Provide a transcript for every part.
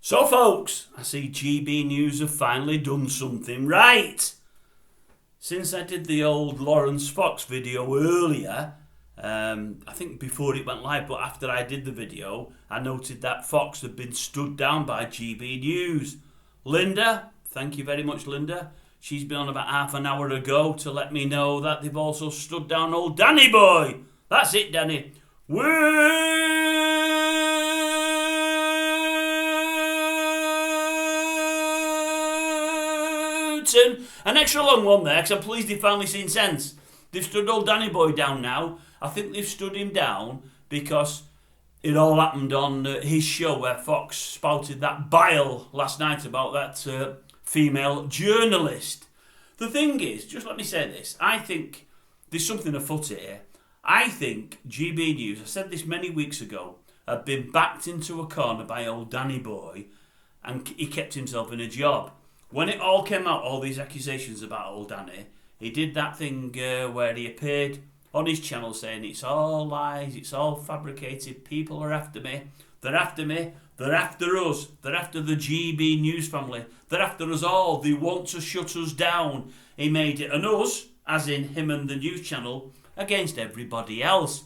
So folks, I see GB News have finally done something right. Since I did the old Lawrence Fox video earlier, I think before it went live, but after I did the video, I noted that Fox had been stood down by GB News. Linda, thank you very much Linda, she's been on about half an hour ago to let me know that they've also stood down old Danny boy. That's it, Danny. An extra long one there, because I'm pleased they've finally seen sense. They've stood old Danny boy down now. I think they've stood him down because it all happened on his show where Fox spouted that bile last night about that female journalist. The thing is, just let me say this, I think there's something afoot here. I think GB News, I said this many weeks ago, had been backed into a corner by old Danny boy and he kept himself in a job. When it all came out, all these accusations about old Danny, he did that thing where he appeared on his channel saying it's all lies, it's all fabricated, people are after me, they're after me, they're after us, they're after the GB News family, they're after us all, they want to shut us down. He made it an us, as in him and the news channel, against everybody else.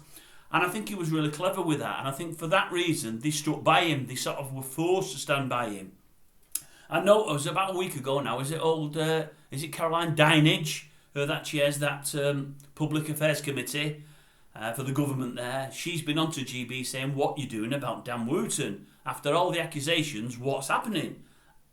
And I think he was really clever with that, and I think for that reason they stuck by him, they sort of were forced to stand by him. I know it was about a week ago now, is it Caroline Dinenage, that chairs that Public Affairs Committee for the government there. She's been on to GB saying, what you doing about Dan Wooton? After all the accusations, what's happening?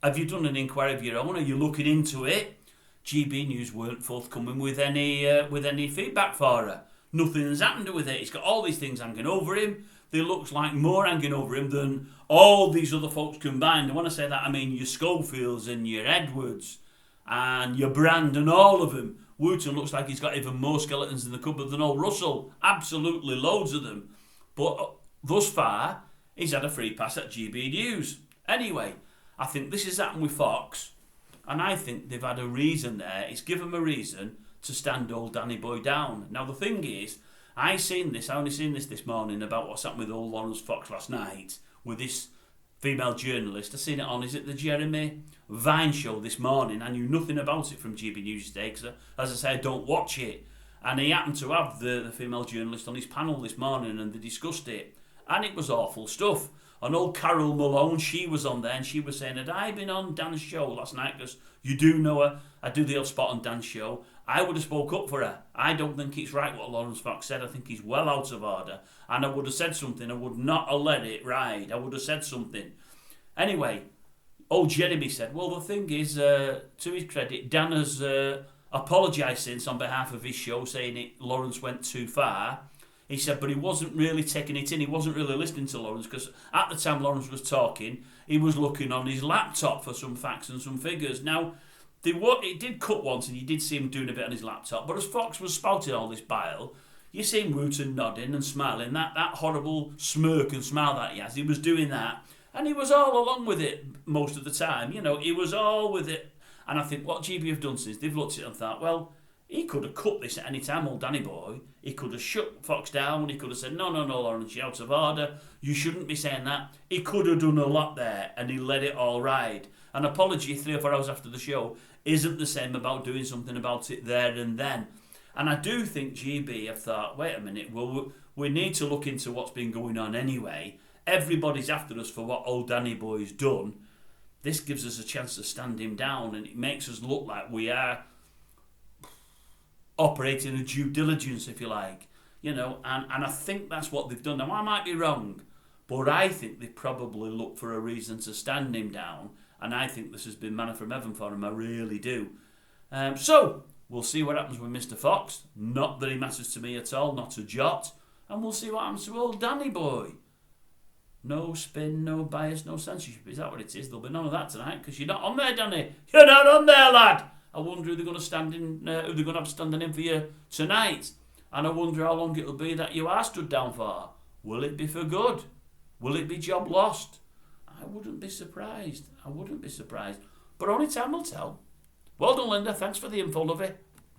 Have you done an inquiry of your own? Are you looking into it? GB News weren't forthcoming with any feedback for her. Nothing's happened with it. He's got all these things hanging over him. There looks like more hanging over him than all these other folks combined. And when I say that, I mean your Schofields and your Edwards and your Brand and all of them. Wooton looks like he's got even more skeletons in the cupboard than old Russell. Absolutely loads of them. But thus far, he's had a free pass at GB News. Anyway, I think this has happened with Fox. And I think they've had a reason there. It's given them a reason to stand old Danny boy down. Now the thing is, I only seen this morning about what's happened with old Lawrence Fox last night with this female journalist. I seen it on, is it the Jeremy Vine show this morning? I knew nothing about it from GB News today because, as I say, I don't watch it. And he happened to have the female journalist on his panel this morning and they discussed it. And it was awful stuff. And old Carol Malone, she was on there and she was saying, had I been on Dan's show last night, because you do know her, I do the old spot on Dan's show, I would have spoke up for her. I don't think it's right what Lawrence Fox said. I think he's well out of order. And I would have said something. I would not have let it ride. I would have said something. Anyway, old Jeremy said, well, the thing is, to his credit, Dan has apologised since on behalf of his show, saying Lawrence went too far. He said, but he wasn't really taking it in. He wasn't really listening to Lawrence because at the time Lawrence was talking, he was looking on his laptop for some facts and some figures. Now, it did cut once and you did see him doing a bit on his laptop, but as Fox was spouting all this bile, you see him Wooton nodding and smiling, that horrible smirk and smile that he has, he was doing that, and he was all along with it most of the time, he was all with it. And I think what GB have done since, they've looked at it and thought, well, he could have cut this at any time, old Danny boy. He could have shut Fox down. He could have said, no, Lawrence, you're out of order. You shouldn't be saying that. He could have done a lot there, and he let it all ride. An apology 3 or 4 hours after the show isn't the same about doing something about it there and then. And I do think GB have thought, wait a minute, well, we need to look into what's been going on anyway. Everybody's after us for what old Danny boy's done. This gives us a chance to stand him down, and it makes us look like we are operating a due diligence, if you like, and I think that's what they've done. Now, I might be wrong, but I think they probably look for a reason to stand him down, and I think this has been manna from heaven for him, I really do. So, we'll see what happens with Mr. Fox. Not that he matters to me at all, not a jot, and we'll see what happens to old Danny boy. No spin, no bias, no censorship, is that what it is? There'll be none of that tonight, because you're not on there, Danny. You're not on there, lad. I wonder who they're going to have standing in for you tonight. And I wonder how long it'll be that you are stood down for. Will it be for good? Will it be job lost? I wouldn't be surprised. But only time will tell. Well done, Linda. Thanks for the info, lovey.